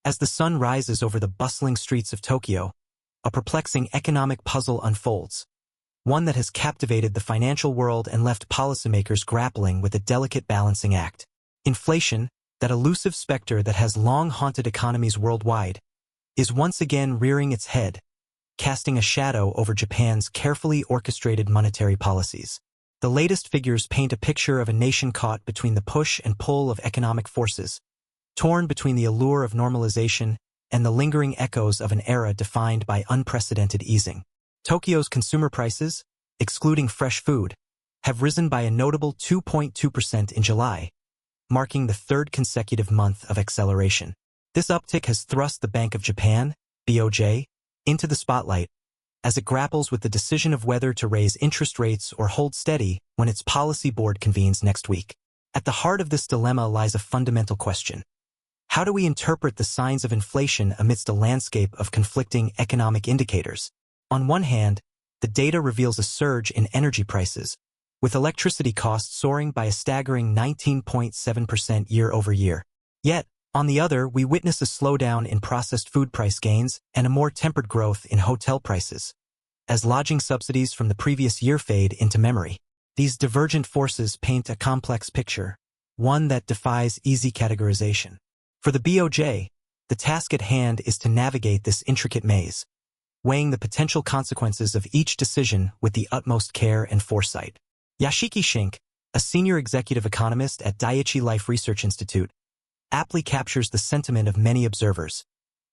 As the sun rises over the bustling streets of Tokyo, a perplexing economic puzzle unfolds, one that has captivated the financial world and left policymakers grappling with a delicate balancing act. Inflation, that elusive specter that has long haunted economies worldwide, is once again rearing its head, casting a shadow over Japan's carefully orchestrated monetary policies. The latest figures paint a picture of a nation caught between the push and pull of economic forces, torn between the allure of normalization and the lingering echoes of an era defined by unprecedented easing. Tokyo's consumer prices, excluding fresh food, have risen by a notable 2.2% in July, marking the third consecutive month of acceleration. This uptick has thrust the Bank of Japan, BOJ, into the spotlight as it grapples with the decision of whether to raise interest rates or hold steady when its policy board convenes next week. At the heart of this dilemma lies a fundamental question. How do we interpret the signs of inflation amidst a landscape of conflicting economic indicators? On one hand, the data reveals a surge in energy prices, with electricity costs soaring by a staggering 19.7% year-over-year. Yet, on the other, we witness a slowdown in processed food price gains and a more tempered growth in hotel prices, as lodging subsidies from the previous year fade into memory. These divergent forces paint a complex picture, one that defies easy categorization. For the BOJ, the task at hand is to navigate this intricate maze, weighing the potential consequences of each decision with the utmost care and foresight. Yashiki Shink, a senior executive economist at Daiichi Life Research Institute, aptly captures the sentiment of many observers.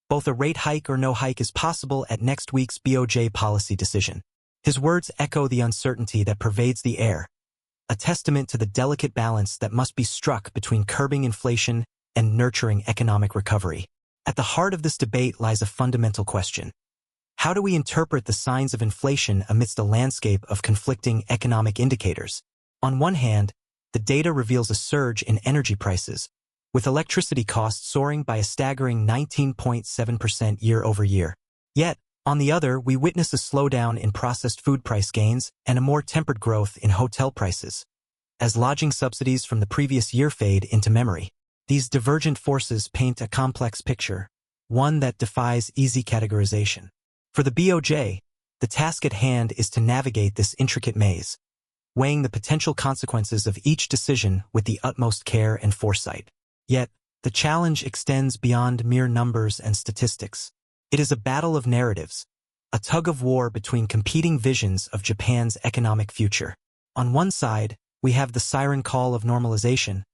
Both a rate hike or no hike is possible at next week's BOJ policy decision. His words echo the uncertainty that pervades the air, a testament to the delicate balance that must be struck between curbing inflation and nurturing economic recovery. At the heart of this debate lies a fundamental question. How do we interpret the signs of inflation amidst a landscape of conflicting economic indicators? On one hand, the data reveals a surge in energy prices, with electricity costs soaring by a staggering 19.7% year-over-year. Yet, on the other, we witness a slowdown in processed food price gains and a more tempered growth in hotel prices, as lodging subsidies from the previous year fade into memory. These divergent forces paint a complex picture, one that defies easy categorization. For the BOJ, the task at hand is to navigate this intricate maze, weighing the potential consequences of each decision with the utmost care and foresight. Yet, the challenge extends beyond mere numbers and statistics. It is a battle of narratives, a tug-of-war between competing visions of Japan's economic future. On one side, we have the siren call of normalization,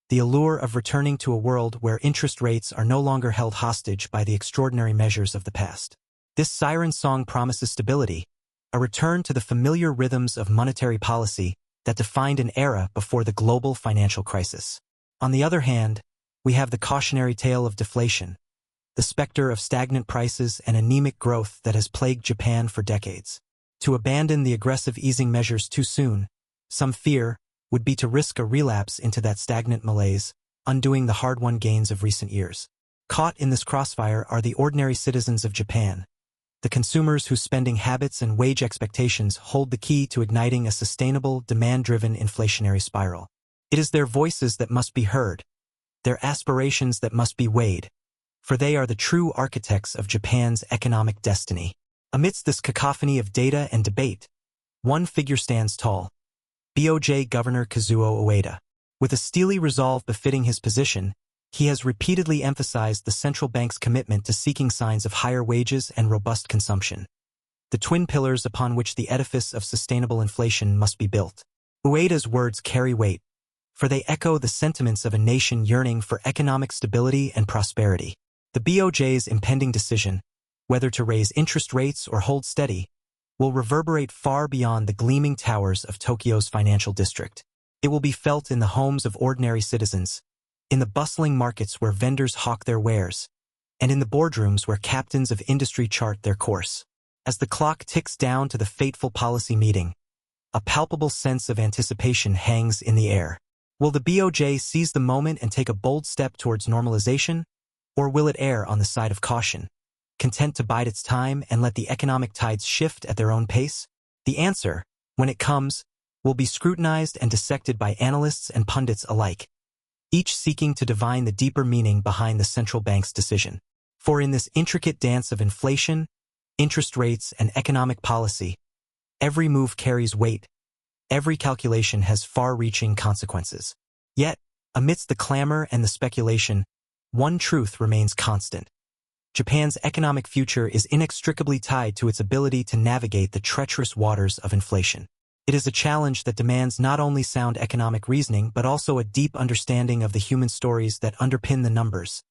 the allure of returning to a world where interest rates are no longer held hostage by the extraordinary measures of the past. This siren song promises stability, a return to the familiar rhythms of monetary policy that defined an era before the global financial crisis. On the other hand, we have the cautionary tale of deflation, the specter of stagnant prices and anemic growth that has plagued Japan for decades. To abandon the aggressive easing measures too soon, some fear, would be to risk a relapse into that stagnant malaise, undoing the hard-won gains of recent years. Caught in this crossfire are the ordinary citizens of Japan, the consumers whose spending habits and wage expectations hold the key to igniting a sustainable, demand-driven inflationary spiral. It is their voices that must be heard, their aspirations that must be weighed, for they are the true architects of Japan's economic destiny. Amidst this cacophony of data and debate, one figure stands tall: BOJ Governor Kazuo Ueda. With a steely resolve befitting his position, he has repeatedly emphasized the central bank's commitment to seeking signs of higher wages and robust consumption, the twin pillars upon which the edifice of sustainable inflation must be built. Ueda's words carry weight, for they echo the sentiments of a nation yearning for economic stability and prosperity. The BOJ's impending decision, whether to raise interest rates or hold steady, will reverberate far beyond the gleaming towers of Tokyo's financial district. It will be felt in the homes of ordinary citizens, in the bustling markets where vendors hawk their wares, and in the boardrooms where captains of industry chart their course. As the clock ticks down to the fateful policy meeting, a palpable sense of anticipation hangs in the air. Will the BOJ seize the moment and take a bold step towards normalization, or will it err on the side of caution, content to bide its time and let the economic tides shift at their own pace? The answer, when it comes, will be scrutinized and dissected by analysts and pundits alike, each seeking to divine the deeper meaning behind the central bank's decision. For in this intricate dance of inflation, interest rates, and economic policy, every move carries weight, every calculation has far-reaching consequences. Yet, amidst the clamor and the speculation, one truth remains constant. Japan's economic future is inextricably tied to its ability to navigate the treacherous waters of inflation. It is a challenge that demands not only sound economic reasoning but also a deep understanding of the human stories that underpin the numbers,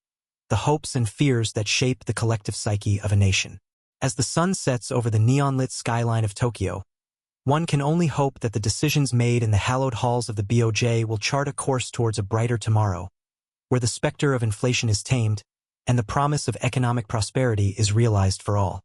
the hopes and fears that shape the collective psyche of a nation. As the sun sets over the neon-lit skyline of Tokyo, one can only hope that the decisions made in the hallowed halls of the BOJ will chart a course towards a brighter tomorrow, where the specter of inflation is tamed and the promise of economic prosperity is realized for all.